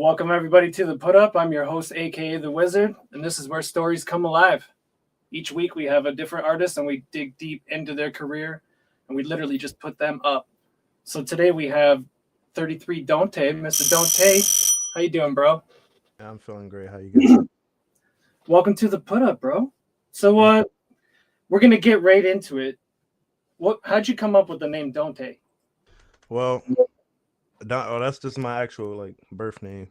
Welcome everybody to the Put Up. I'm your host, A.K.A. the Wizard, and this is where stories come alive. Each week we have a different artist and we dig deep into their career and we literally just put them up. So today we have 33Dontay. Mr. Dontay, how you doing, bro? Yeah, I'm feeling great. How you guys? Welcome to the Put Up, bro. So we're gonna get right into it. How'd you come up with the name Dontay? Well, that's just my actual birth name.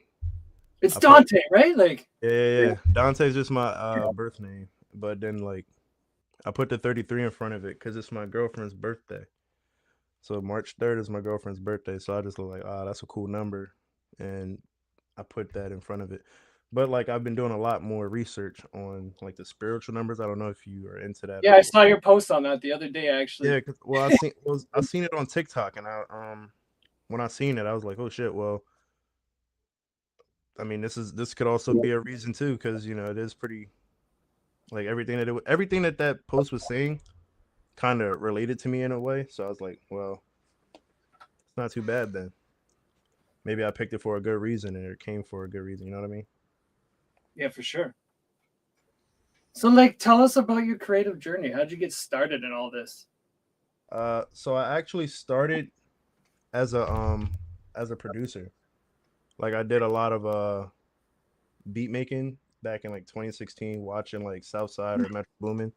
It's I put Dante, right? Like, yeah. Dante's just my birth name, but then I put the 33 in front of it because it's my girlfriend's birthday. So March 3rd is my girlfriend's birthday, so I just look like, that's a cool number, and I put that in front of it. But I've been doing a lot more research on the spiritual numbers. I don't know if you are into that yeah, or I saw your post on that the other day, actually. yeah. I seen it on TikTok, and when I seen it, I was like, oh shit. Well, I mean, this could also be a reason too, because it is pretty everything that post was saying kind of related to me in a way. So I was like, well, it's not too bad then. Maybe I picked it for a good reason, and it came for a good reason. You know what I mean? Yeah, for sure. So, tell us about your creative journey. How'd you get started in all this? So I actually started as a producer. I did a lot of beat making back in 2016, watching Southside or Metro Boomin,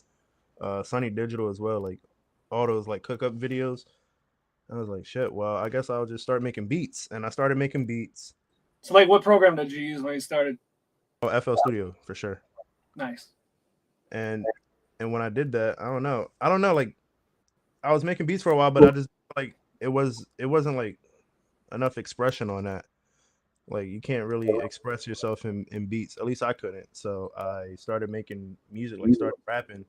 Sunny Digital as well, all those cook up videos. I was like, shit. Well, I guess I'll just start making beats, and I started making beats. So, what program did you use when you started? Oh, FL Studio for sure. Nice. And when I did that, I don't know. I was making beats for a while, but I just it wasn't enough expression on that. You can't really express yourself in beats. At least I couldn't. So I started making music, started rapping.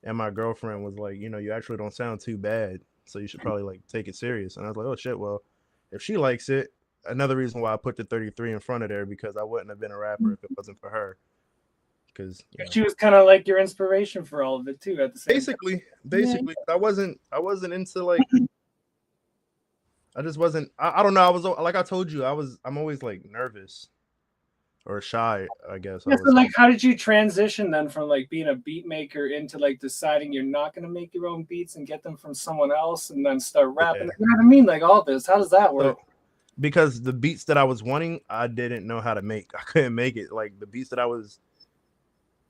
And my girlfriend was like, you actually don't sound too bad. So you should probably take it serious. And I was like, oh shit, well, if she likes it, another reason why I put the 33 in front of there, because I wouldn't have been a rapper if it wasn't for her. Because she was kind of like your inspiration for all of it too at the same basically, time. basically, I wasn't into I just wasn't. I don't know. I was like I told you. I'm always nervous or shy. I guess I Yeah, was. so how did you transition then from being a beat maker into deciding you're not going to make your own beats and get them from someone else and then start rapping? Yeah. You know what I mean? All this. How does that work? So, because the beats that I was wanting, I didn't know how to make. I couldn't make it. The beats that I was.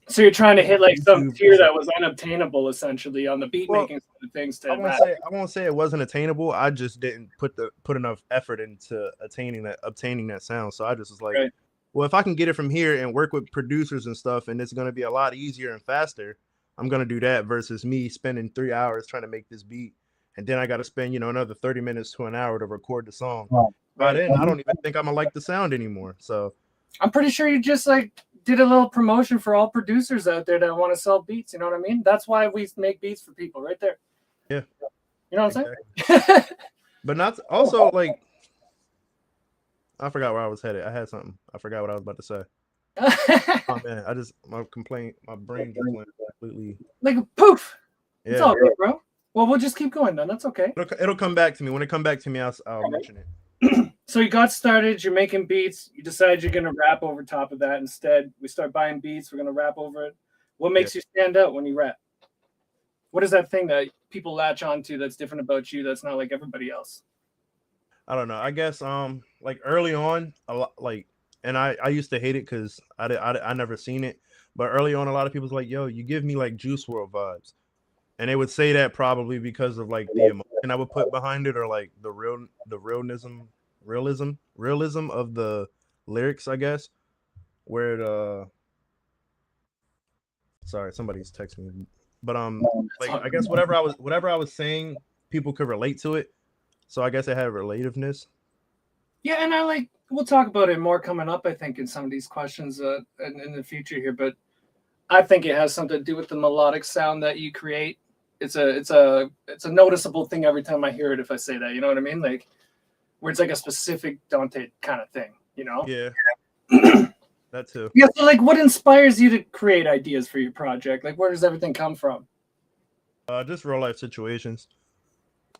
So you're trying to hit some YouTube, tier that was unobtainable essentially on the beat well, making side of things to I won't rap. say I won't say it wasn't attainable. I just didn't put enough effort into obtaining that sound. So I just was like, Right. well, if I can get it from here and work with producers and stuff, and it's gonna be a lot easier and faster, I'm gonna do that versus me spending 3 hours trying to make this beat, and then I got to spend another 30 minutes to an hour to record the song. By then, I don't even think I'm gonna like the sound anymore. So I'm pretty sure you just did a little promotion for all producers out there that want to sell beats. You know what I mean? That's why we make beats for people, right there. yeah, You know what I'm exactly. saying? But not also I forgot where I was headed. I had something. I forgot what I was about to say. Oh man, my brain just went completely Poof. Yeah. It's all good, bro. Well, we'll just keep going then. That's okay. It'll come back to me. When it come back to me, I'll mention it. So you got started. You're making beats. You decide you're gonna rap over top of that instead. We start buying beats. We're gonna rap over it. What makes you stand out when you rap? What is that thing that people latch onto that's different about you? That's not like everybody else. I don't know. I guess early on a lot and I used to hate it because I never seen it. But early on, a lot of people's like, "Yo, you give me Juice World vibes," and they would say that probably because of the emotion I would put behind it, or the realism of the lyrics, I guess. Where it sorry, somebody's texting me, but I guess whatever I was saying, people could relate to it. So I guess it had relativeness. Yeah, and we'll talk about it more coming up, I think, in some of these questions in the future here. But I think it has something to do with the melodic sound that you create. It's a noticeable thing every time I hear it. If I say that, you know what I mean? Where it's a specific Dante kind of thing, Yeah, that too. Yeah. So what inspires you to create ideas for your project? Where does everything come from? Just real life situations.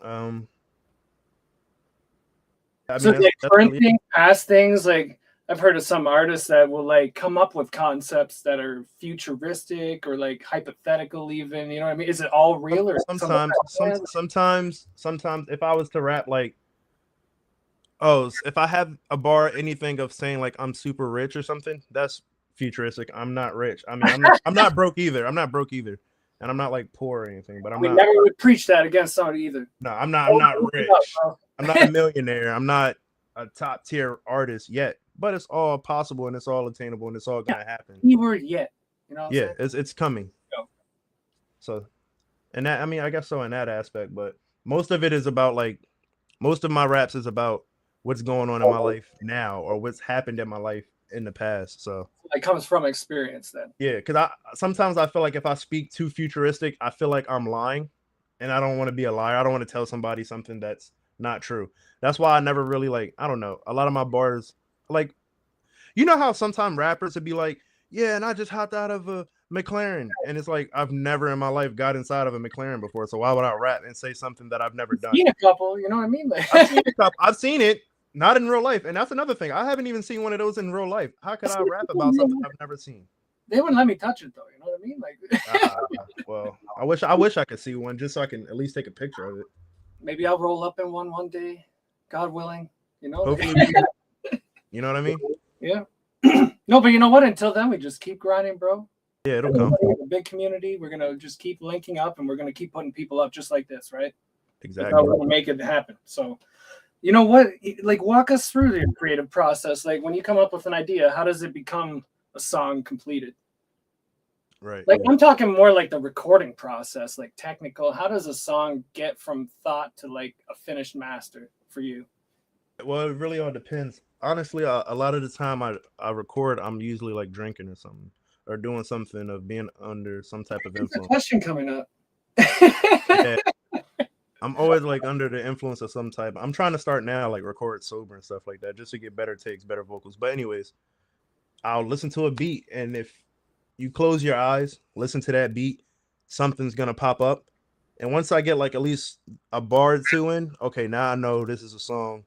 I So mean, current things, past things, I've heard of some artists that will like come up with concepts that are futuristic or like hypothetical even, you know what I mean? Is it all real or something? Sometimes if I was to rap like, oh, if I have a bar anything of saying like I'm super rich or something, that's futuristic. I'm not rich. I mean, I'm not broke either. I'm not broke either. And I'm not like poor or anything, but I'm We not never would preach that against somebody either. no, I'm not Look it up, rich. bro. I'm not a millionaire. I'm not a top tier artist yet, but it's all possible and it's all attainable and it's all Yeah, gonna happen. keyword yet. You know what I'm Yeah, saying? it's coming. Go. So, and that, I mean, I guess so in that aspect, but most of it is about like most of my raps is about what's going on in my life now or what's happened in my life in the past. So It comes from experience then. yeah, because I sometimes I feel like if I speak too futuristic, I feel like I'm lying, and I don't want to be a liar. I don't want to tell somebody something that's not true. That's why I never really like. I don't know. A lot of my bars, like you know how sometimes rappers would be like, yeah, and I just hopped out of a McLaren, and it's like I've never in my life got inside of a McLaren before. So why would I rap and say something that I've never done? Seen a couple, you know what I mean? Like, I've seen a couple. I've seen it. Not in real life, and that's another thing. I haven't even seen one of those in real life. How could I rap about something I've never seen? they wouldn't let me touch it though. You know what I mean? Like, Well, I wish I could see one just so I can at least take a picture of it. maybe I'll roll up in one day, God willing. You know? Hopefully, we can, you know what I mean? Yeah. No, but you know what? Until then, we just keep grinding, bro. Yeah, it'll come. A big community. We're gonna just keep linking up, and we're gonna keep putting people up just like this, right? That's how Exactly. we're gonna make it happen. So, you know what? Like, walk us through the creative process. Like, when you come up with an idea, how does it become a song completed? Right. Like, I'm talking more like the recording process, like technical. How does a song get from thought to like a finished master for you? Well, it really all depends. Honestly, a lot of the time I record, I'm usually like drinking or something, or doing something of being under some type of There's a influence. question coming up. Yeah, I'm always like under the influence of some type. I'm trying to start now, like record sober and stuff like that, just to get better takes, better vocals. But anyways, I'll listen to a beat, and if you close your eyes, listen to that beat, something's gonna pop up. And once I get like at least a bar or two in, okay, now I know this is a song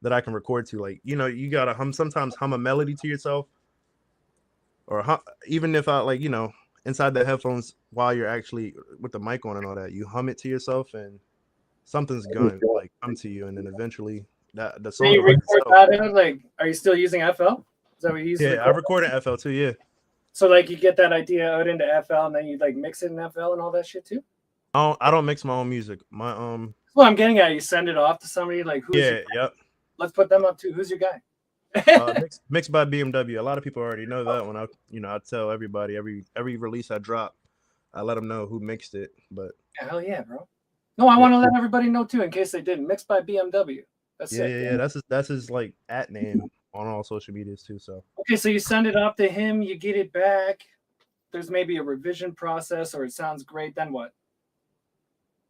that I can record to. Like, you gotta sometimes hum a melody to yourself, or even if I like, inside the headphones while you're actually with the mic on and all that, you hum it to yourself, and something's gonna like come to you, and then eventually that the So song you writes record itself. that in, like, are you still using FL? Is that what you use to Yeah, I record? record in FL too. Yeah, So like you get that idea out into FL and then you like mix it in FL and all that shit too? I don't mix my own music. My Well, I'm getting at you send it off to somebody like who's your, yeah, yep. let's put them up too. Who's your guy? Mixed by BMW. A lot of people already know that one. I tell everybody every release I drop, I let them know who mixed it. But Hell yeah, bro. No, I yeah, want to let everybody know too in case they didn't. Mixed by BMW. That's yeah, it. yeah, yeah. That's his like at name on all social medias too. So Okay, so you send it off to him, you get it back. There's maybe a revision process or it sounds great. Then what?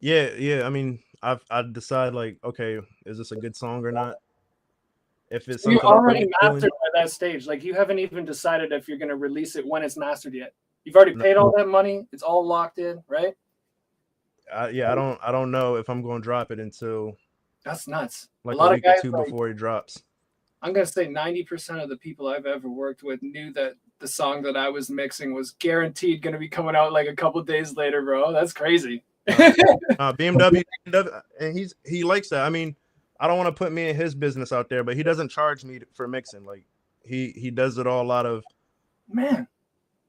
yeah, yeah. I mean, I decide like, okay, is this a good song or not? If it's So you're something I'm already really mastered feeling, by that stage. Like you haven't even decided if you're going to release it when it's mastered yet. You've already no, paid all that money. It's all locked in, right? I don't know if I'm going to drop it until That's nuts. A like a lot of week or guys, two like, before it drops. I'm going to say 90% of the people I've ever worked with knew that the song that I was mixing was guaranteed going to be coming out like a couple days later, bro. That's crazy. BMW, and he likes that. I mean, I don't want to put me in his business out there, but he doesn't charge me for mixing. Like he does it all out of Man,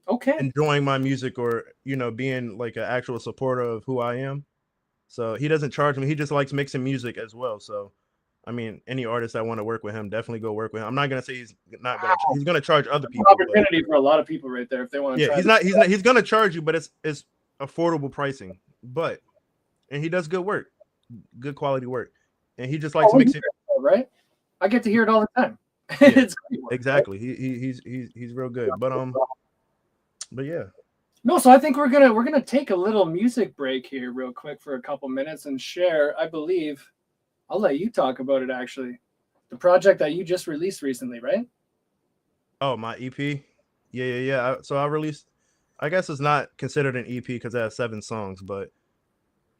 okay. enjoying my music or being like an actual supporter of who I am. So he doesn't charge me. He just likes mixing music as well. So I mean, any artist that want to work with him, definitely go work with him. I'm not gonna say he's not gonna. He's gonna charge other people. Opportunity for a lot of people right there if they want to Yeah, try. he's gonna charge you, but it's affordable pricing. But and he does good work, good quality work, and he just likes mixing. Right? I get to hear it all the time. Yeah, It's great work, exactly. right? He's real good. But yeah. No, so I think we're gonna take a little music break here real quick for a couple minutes and share. I believe I'll let you talk about it actually. The project that you just released recently, right? Oh, my EP. Yeah, yeah, yeah. So I released. I guess it's not considered an EP because it has 7 songs, but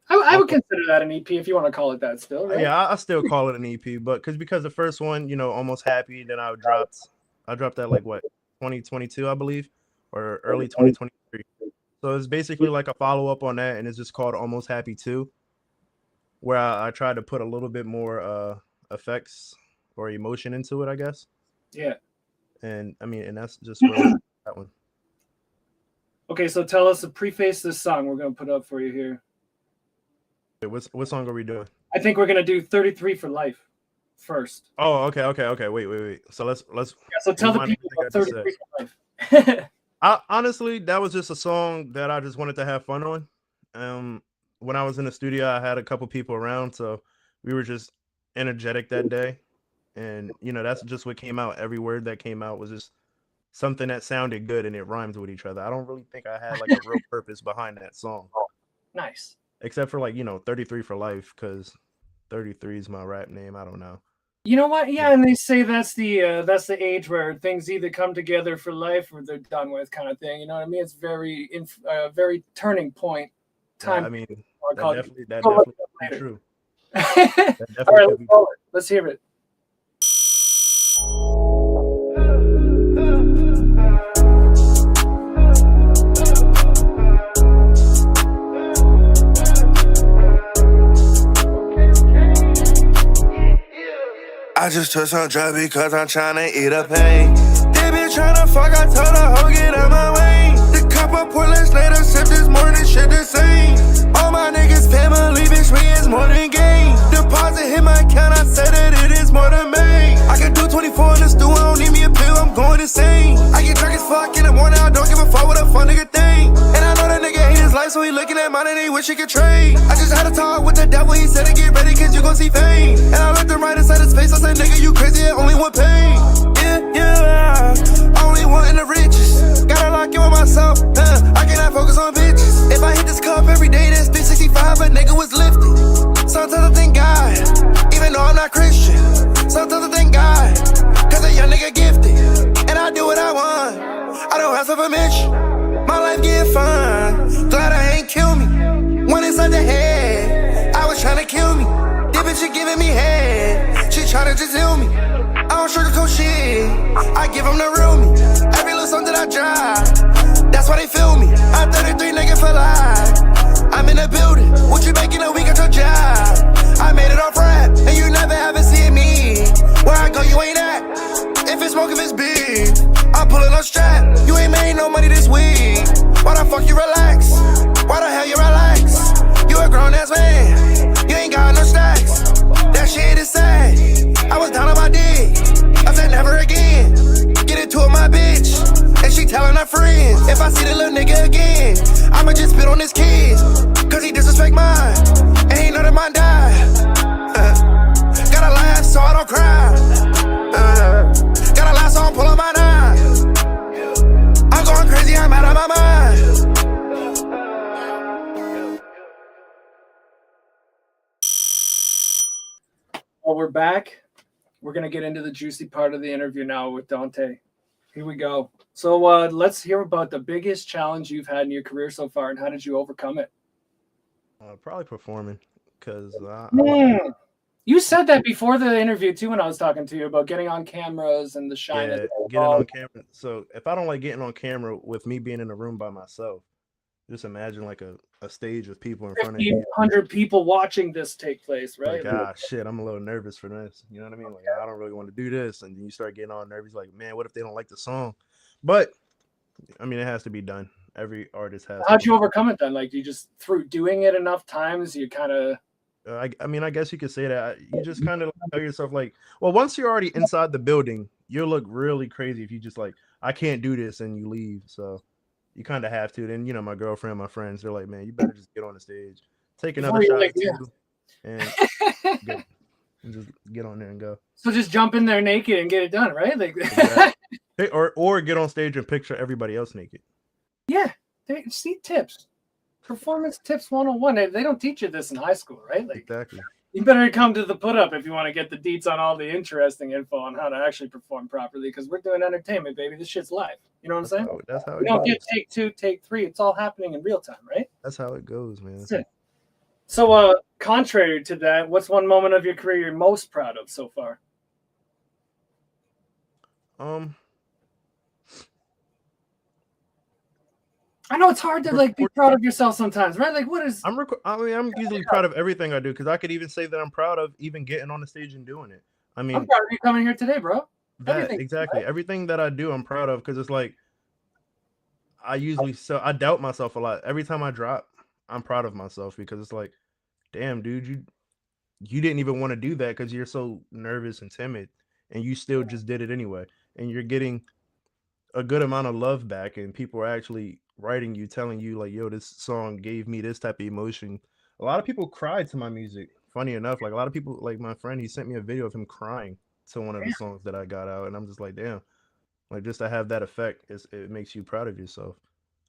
I would consider that an EP if you want to call it that still, right? yeah, I still call it an EP. But because the first one, almost happy, then I dropped. I dropped that like what 2022, I believe, or early 2023. So it's basically like a follow up on that, and it's just called Almost Happy 2, where I tried to put a little bit more effects or emotion into it, I guess. Yeah. And I mean, and that's just where we're at with that one. Okay, so tell us to preface this song we're gonna put up for you here. Wait, what song are we doing? I think we're gonna do 33 for Life first. Oh, okay. Wait. So let's Yeah, so tell the rewind people everything I about just said. 33 for Life. Honestly, that was just a song that I just wanted to have fun on. When I was in the studio, I had a couple people around, so we were just energetic that day, and that's just what came out. Every word that came out was just something that sounded good and it rhymes with each other. I don't really think I had like a real purpose behind that song, Nice. except for like 33 for Life, because 33 is my rap name. I don't know. You know what? Yeah, and they say that's the age where things either come together for life or they're done with, kind of thing. You know what I mean? It's very turning point time. I mean, that called- definitely could be true. That All definitely right, could be let's hear it. I just took some drugs because I'm tryna eat a pain. They been tryna fuck, I told her, ho, get out my way. The couple Portland's later, sip this morning, shit the same. All my niggas family, bitch, we is more than game. Deposit hit my account, I said that it is more than me. I can do 24 in the stew, I don't need me a pill, I'm going insane. I get drunk as fuck in the morning, I don't give a fuck what a fun nigga think. And I know that nigga hate his life, so he looking at mine and he wish he could trade. I just had a talk with the devil, he said to get ready, cause you gon' see fame. And I looked him right inside his face, I said, nigga, you crazy, I only want pain. Yeah, only wanting the riches. Gotta lock in with myself, I cannot focus on bitches. If I hit this cup every day, that's 365, a nigga was lifted. Sometimes I thank God, even though I'm not Christian. Sometimes I thank God, cause a young nigga gifted. And I do what I want, I don't have permission. My life get fun, glad I ain't kill me. When inside the head, I was tryna kill me. This bitch she giving me head, she tryna just heal me. I don't sugarcoat shit, I give them the real me. Every little song that I drop, that's why they feel me. I'm 33 nigga for life, I'm in the building. What you making a week at your job? I made it off rap, and you never ever see me. Where I go, you ain't at. If it's smoke, if it's big, I'm pulling up strap. You ain't made no money this week. Why the fuck you relax? Why the hell you relax? You a grown ass man, you ain't got no stacks. That shit is sad. I was down on my dick, I said never again. Get into it, my bitch, and she telling her friends. If I see the little nigga again, I'ma just spit on his kids, cause he disrespect mine, and he know that mine died. Gotta laugh so I don't cry. Gotta laugh so I don't pull on my knife. I'm going crazy, I'm out of my mind. Well, we're back. We're gonna get into the juicy part of the interview now with Dontay. Here we go. So let's hear about the biggest challenge you've had in your career so far, and how did you overcome it? probably performing, because You said that before the interview too, when I was talking to you about getting on cameras and the shyness. yeah, getting on camera. So if I don't like getting on camera with me being in a room by myself, just imagine like a stage with people in front of you. 1,500 people watching this take place, right? Like, shit, I'm a little nervous for this. You know what I mean? Like, I don't really want to do this. And then you start getting all nervous, like, man, what if they don't like the song? But, I mean, it has to be done. Every artist has How'd you overcome it then? Like, you just, through doing it enough times, you kind of... I mean, I guess you could say that. You just kind of tell yourself, like, well, once you're already inside the building, you'll look really crazy if you just, like, I can't do this, and you leave. So you kind of have to. Then, my girlfriend, my friends, they're like, man, you better just get on the stage. Take another shot or two, and just get on there and go. So just jump in there naked and get it done, right? Like, exactly. or get on stage and picture everybody else naked. Yeah, see tips, performance tips 101. They don't teach you this in high school, right? Like, exactly. You better come to the put up if you want to get the deets on all the interesting info on how to actually perform properly, because we're doing entertainment, baby. This shit's live. You know what I'm saying? That's how it we goes. don't get take 2, take 3. It's all happening in real time, right? That's how it goes, man. That's it. So, contrary to that, what's one moment of your career you're most proud of so far? I know it's hard to like be proud of yourself sometimes, right? Like, what is? I'm usually proud of everything I do because I could even say that I'm proud of even getting on the stage and doing it. I I'm mean, proud of you coming here today, bro. that Everything. exactly Right? everything that I do, I'm proud of because it's like I doubt myself a lot every time I drop. I'm proud of myself because it's like, damn, dude, you didn't even want to do that because you're so nervous and timid, and you still just did it anyway, and you're getting a good amount of love back, and people are actually writing you, telling you like, "Yo, this song gave me this type of emotion." A lot of people cried to my music. Funny enough, like a lot of people, like my friend, he sent me a video of him crying to one of the songs that I got out, and I'm just like, damn, like just to have that effect, it makes you proud of yourself.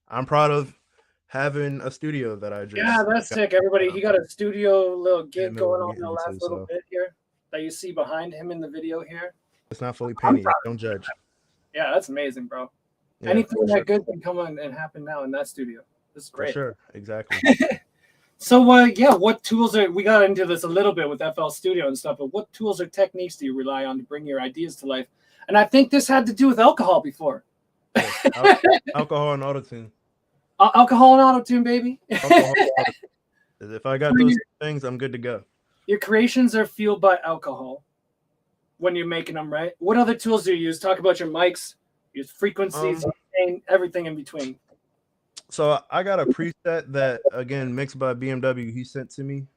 I'm proud of having a studio that I Yeah, just that's got sick. Everybody, he got a studio little in the gig middle going of on in getting the into. last little So bit here that you see behind him in the video here. it's not fully I'm painted proud. yet. Don't judge. Yeah, that's amazing, bro. Yeah, Anything for sure. that good can come on and happen now in that studio. This is For great. sure. Exactly. So, yeah, what tools are we got into this a little bit with FL Studio and stuff, but what tools or techniques do you rely on to bring your ideas to life? And I think this had to do with alcohol before. Yeah. Alcohol and autotune. Alcohol and autotune, baby. Alcohol. If I got those things, I'm good to go. Your creations are fueled by alcohol when you're making them, right? What other tools do you use? Talk about your mics, your frequencies, everything in between. So I got a preset that again mixed by BMW. He sent to me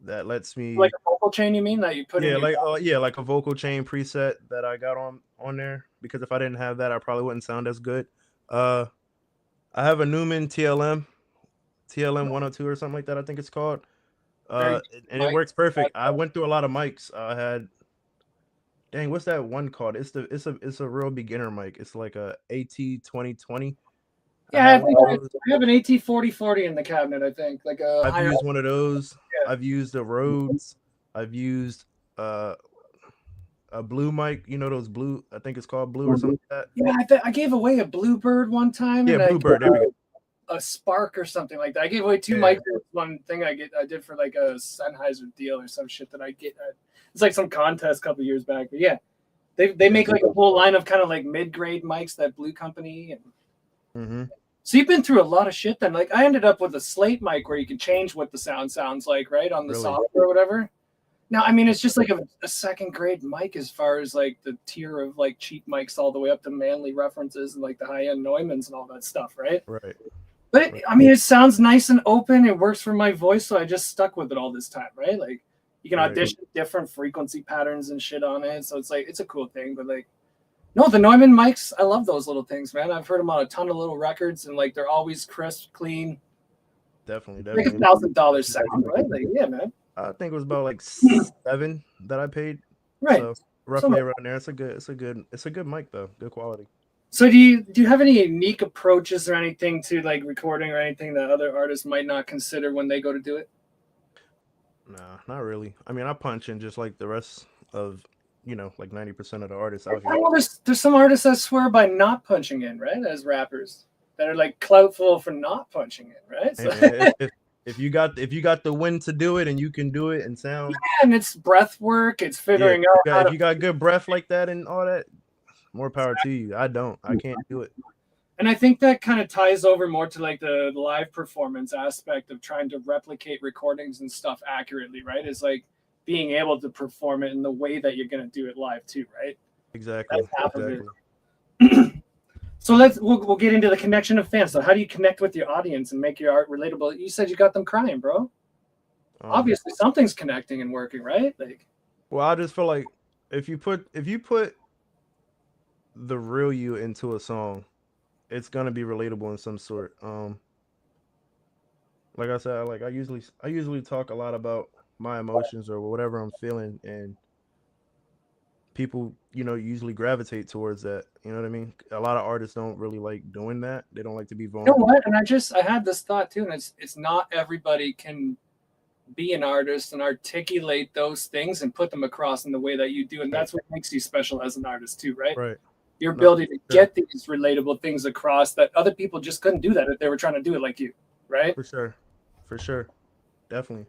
that lets me Like a vocal chain, you mean that you put in? Like a vocal chain preset that I got on there because if I didn't have that, I probably wouldn't sound as good. I have a Newman TLM 102 or something like that. I think it's called. And it works perfect. I went through a lot of mics. I had, dang, what's that one called? It's a real beginner mic. It's like a AT 2020. Yeah, I have an AT 4040 in the cabinet. I think like I've used one of those. Yeah. I've used the Rhodes. I've used a blue mic. You know those blue? I think it's called blue or something like that. Yeah, I gave away a Bluebird one time. Yeah, Bluebird. There we go. A Spark or something like that. I gave away two mics. One thing I did for like a Sennheiser deal or some shit that I get. It's like some contest a couple years back. But yeah, they make like a whole line of kind of like mid-grade mics, that Blue company. And so you've been through a lot of shit then. Like I ended up with a Slate mic where you can change what the sound sounds like, right, on the software or whatever. Now, I mean, it's just like a second grade mic as far as like the tier of like cheap mics all the way up to Manley references and like the high-end Neumanns and all that stuff, right? Right. But I mean, it sounds nice and open. It works for my voice, so I just stuck with it all this time, right? Like you can audition different frequency patterns and shit on it, so it's like it's a cool thing. But like, no, the Neumann mics, I love those little things, man. I've heard them on a ton of little records, and like they're always crisp, clean. Definitely. Like $1,000 sound, right? Like, yeah, man. I think it was about like $7 that I paid. Right. So roughly around there. It's a good mic though. Good quality. So do you have any unique approaches or anything to like recording or anything that other artists might not consider when they go to do it? Nah, not really. I mean, I punch in just like the rest of, like 90% of the artists out here. There's some artists that swear by not punching in, right? As rappers that are like cloutful for not punching in, right? So, if you got the wind to do it and you can do it and sound, and it's breath work, it's figuring out. If you got good breath like that and all that, more power to you. I can't do it. And I think that kind of ties over more to like the live performance aspect of trying to replicate recordings and stuff accurately, right? Is like being able to perform it in the way that you're going to do it live too, right? Exactly. So we'll get into the connection of fans. So how do you connect with your audience and make your art relatable? You said you got them crying, bro. Obviously something's connecting and working, right? Like, well, I just feel like if you put the real you into a song, it's gonna be relatable in some sort. Like I said, I usually talk a lot about my emotions or whatever I'm feeling, and people, usually gravitate towards that. You know what I mean? A lot of artists don't really like doing that. They don't like to be vulnerable. You know what? And I had this thought too, and it's not everybody can be an artist and articulate those things and put them across in the way that you do, and that's what makes you special as an artist too, right? Right. Your ability to get these relatable things across that other people just couldn't do that if they were trying to do it like you, right? For sure. Definitely.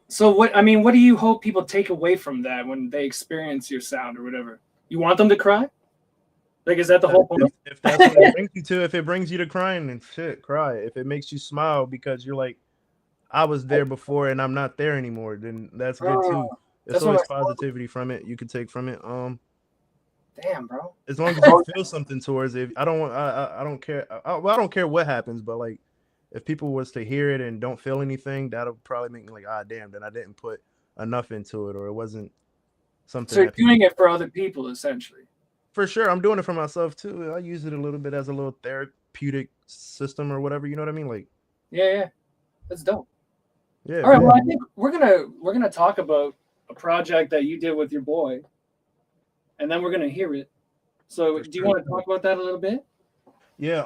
So what do you hope people take away from that when they experience your sound or whatever? You want them to cry? Like, is that the whole point? If that's what it brings you to, if it brings you to crying, then shit, cry. If it makes you smile because you're like, I was there before and I'm not there anymore, then that's good too. There's That's what always I- positivity from it you can take from it. Damn, bro. As long as you feel something towards it, I don't want. I don't care. Well, I don't care what happens, but like, if people was to hear it and don't feel anything, that'll probably make me like, ah, damn, then I didn't put enough into it, or it wasn't something. So you're that people, doing it for other people, essentially. for sure, I'm doing it for myself too. I use it a little bit as a little therapeutic system or whatever. You know what I mean? Like, Yeah, that's dope. yeah. All right, well, I think we're gonna talk about a project that you did with your boy, and then we're gonna hear it. So, do you want to talk about that a little bit? Yeah.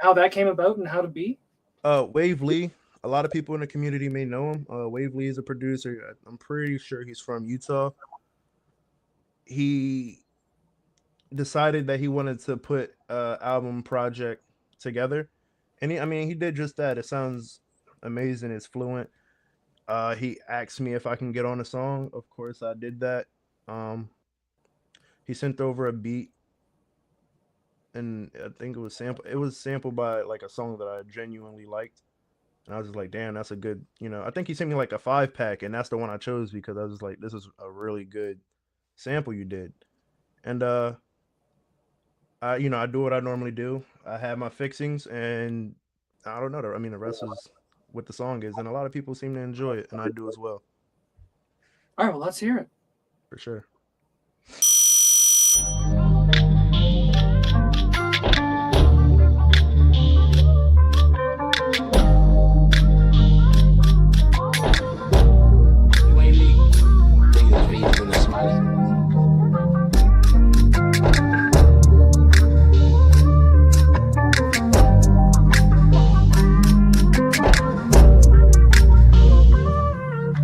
How that came about and how to be? Wave Lee. A lot of people in the community may know him. Wave Lee is a producer. I'm pretty sure he's from Utah. He decided that he wanted to put album project together, and he did just that. It sounds amazing. It's fluent. He asked me if I can get on a song. Of course, I did that. Um, he sent over a beat, and I think it was sample. It was sampled by like a song that I genuinely liked, and I was just like, "Damn, that's a good." I think he sent me like a 5-pack, and that's the one I chose because I was just like, "This is a really good sample you did," and I do what I normally do. I have my fixings, and I don't know. I mean, the rest is what the song is, and a lot of people seem to enjoy it, and I do as well. All right, well, let's hear it. For sure.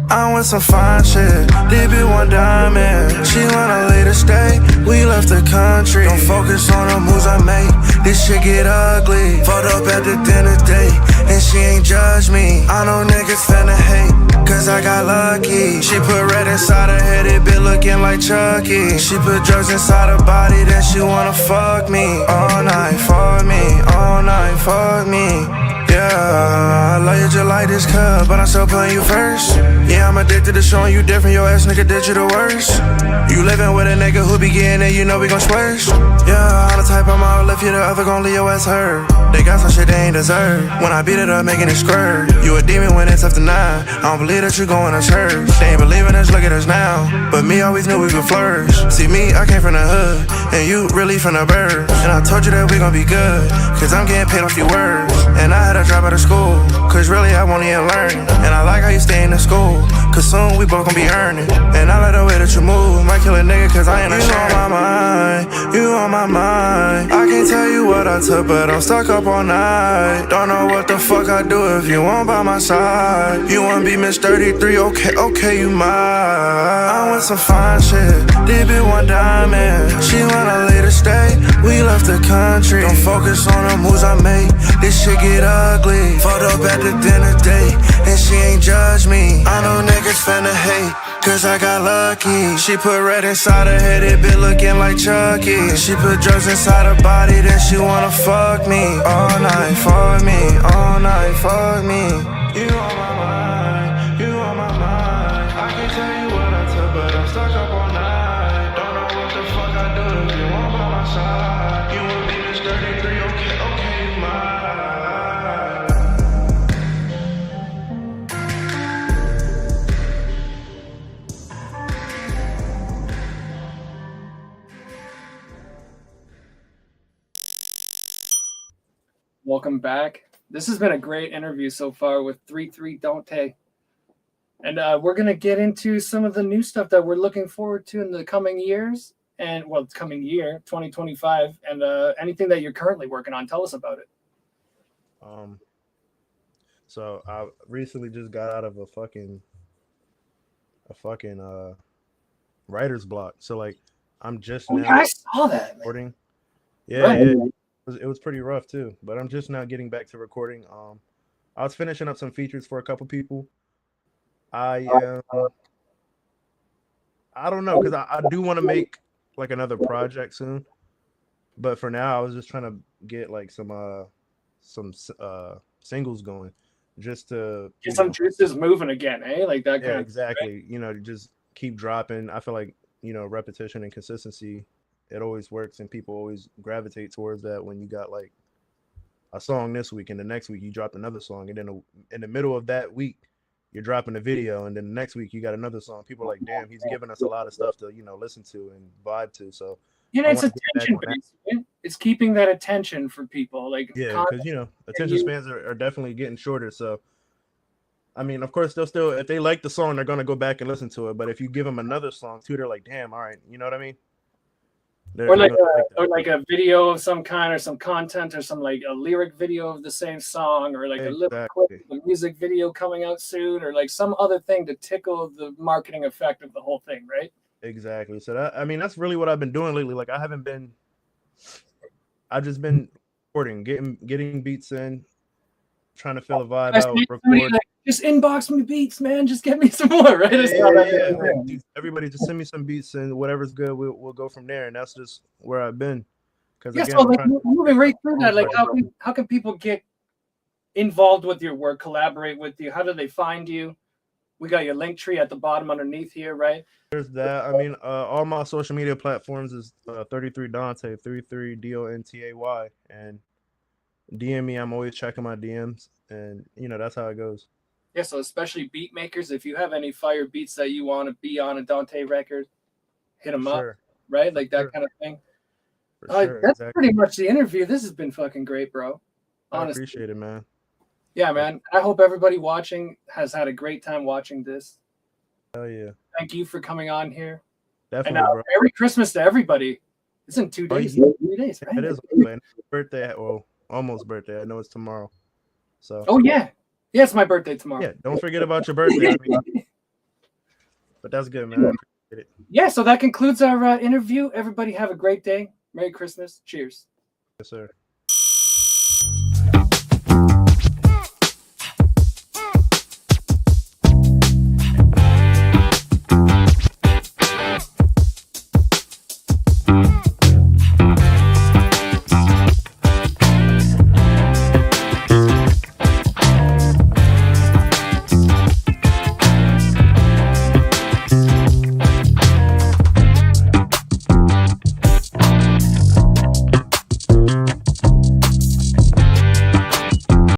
I want some fine shit, did it one diamond. She wanna later stay, we left the country. Don't focus on the moves I make, this shit get ugly. Fucked up at the dinner date, and she ain't judge me. I know niggas finna hate, cause I got lucky. She put red inside her head, it been looking like Chucky. She put drugs inside her body, then she wanna fuck me. All night for me, all night for me. Yeah, I love you just like this cup, but I'm still playing you first. Yeah, I'm addicted to showing you different, your ass nigga did you the worst. You living with a nigga who be getting it, you know we gon' swerve. Yeah, I'm the type I'm out, left you the other gon' leave your ass hurt. They got some shit they ain't deserve, when I beat it up making it squirt. You a demon when it's up to 9, I don't believe that you going to church. They ain't believing us, look at us now, but me always knew we could flourish. See me, I came from the hood, and you really from the birds. And I told you that we gon' be good, cause I'm getting paid off your words. And I had to drop out of school, cause really I won't even learn. And I like how you stay in the school, cause soon we both gon' be earning. And I like the way that you move, might kill a nigga cause I ain't a shit. You on my mind, you on my mind. I can't tell you what I took, but I'm stuck up all night. Don't know what the fuck I do if you won't by my side. You wanna be Miss 33, okay, you mine. I want some fine shit, did it one diamond. She wanna later stay, we left the country. Don't focus on the moves I make, this shit get ugly. Fucked up at the dinner date, and she ain't judge me. I know niggas finna hate, cause I got lucky. She put red inside her head, it been looking like Chucky. She put drugs inside her body, then she wanna fuck me. All night for me, all night for me. You on my mind, you on my mind. I can't tell you what I took, but I'm stuck up all night. Don't know what the fuck I do if you want by my side. You wanna be Miss 33, okay, you mine. Welcome back. This has been a great interview so far with 33Dontay. And we're going to get into some of the new stuff that we're looking forward to in the coming years. And, well, it's coming year, 2025. And anything that you're currently working on, tell us about it. So I recently just got out of a fucking writer's block. So like I'm just now I saw that, man. recording. Yeah, Right. yeah. It was pretty rough too, but I'm just now getting back to recording. I was finishing up some features for a couple people. I don't know, because I do want to make like another project soon. But for now, I was just trying to get like some singles going, just to Get some juices moving again, eh? Like that yeah, kind of. exactly. You know, to just keep dropping. I feel like repetition and consistency, it always works, and people always gravitate towards that when you got like a song this week, and the next week you dropped another song, and then in the middle of that week you're dropping a video, and then the next week you got another song. People are like, damn, he's giving us a lot of stuff to listen to and vibe to. So You know, I it's want to get back attention on that. based. Right? It's keeping that attention for people. Like Yeah, content because attention you spans are definitely getting shorter. So I mean, of course, they'll still, if they like the song, they're gonna go back and listen to it. But if you give them another song too, they're like, damn, all right, you know what I mean? or They're like gonna like a that. or like a video of some kind or some content or some like a lyric video of the same song or like a little clip Exactly. of a music video coming out soon or like some other thing to tickle the marketing effect of the whole thing, right? Exactly. So I mean, that's really what I've been doing lately. Like I've just been recording, getting beats in, trying to feel a vibe I out, see somebody record. like, just inbox me beats, man. Just get me some more, right? Yeah, I yeah, saw yeah, that yeah. the Like, other day. dude, everybody just send me some beats and whatever's good, we'll go from there. And that's just where I've been. Because Yeah, again, so I'm like trying to moving right through that, songs like right how can people get involved with your work, collaborate with you? How do they find you? We got your link tree at the bottom underneath here, right? there's that. I mean, all my social media platforms is 33Dontay, 33Dontay, and DM me. I'm always checking my DMs, and that's how it goes. Yeah, so especially beat makers, if you have any fire beats that you want to be on a Dante record, hit For them up, sure, right? for Like that sure, kind of thing. for sure. That's Exactly. pretty much the interview. This has been fucking great, bro. I Honestly. appreciate it, man. Yeah, man. I hope everybody watching has had a great time watching this. Hell yeah, Thank you for coming on here. And definitely, bro. Merry Christmas to everybody. It's in 2 Oh, days, yeah, 3 days, right? it is man. Birthday, well, almost birthday. I know it's tomorrow, so Oh yeah. Yeah, it's my birthday tomorrow. yeah. Don't forget about your birthday. I mean, but that's good, man. I appreciate it. Yeah, so that concludes our interview. Everybody have a great day. Merry Christmas. Cheers. Yes, sir.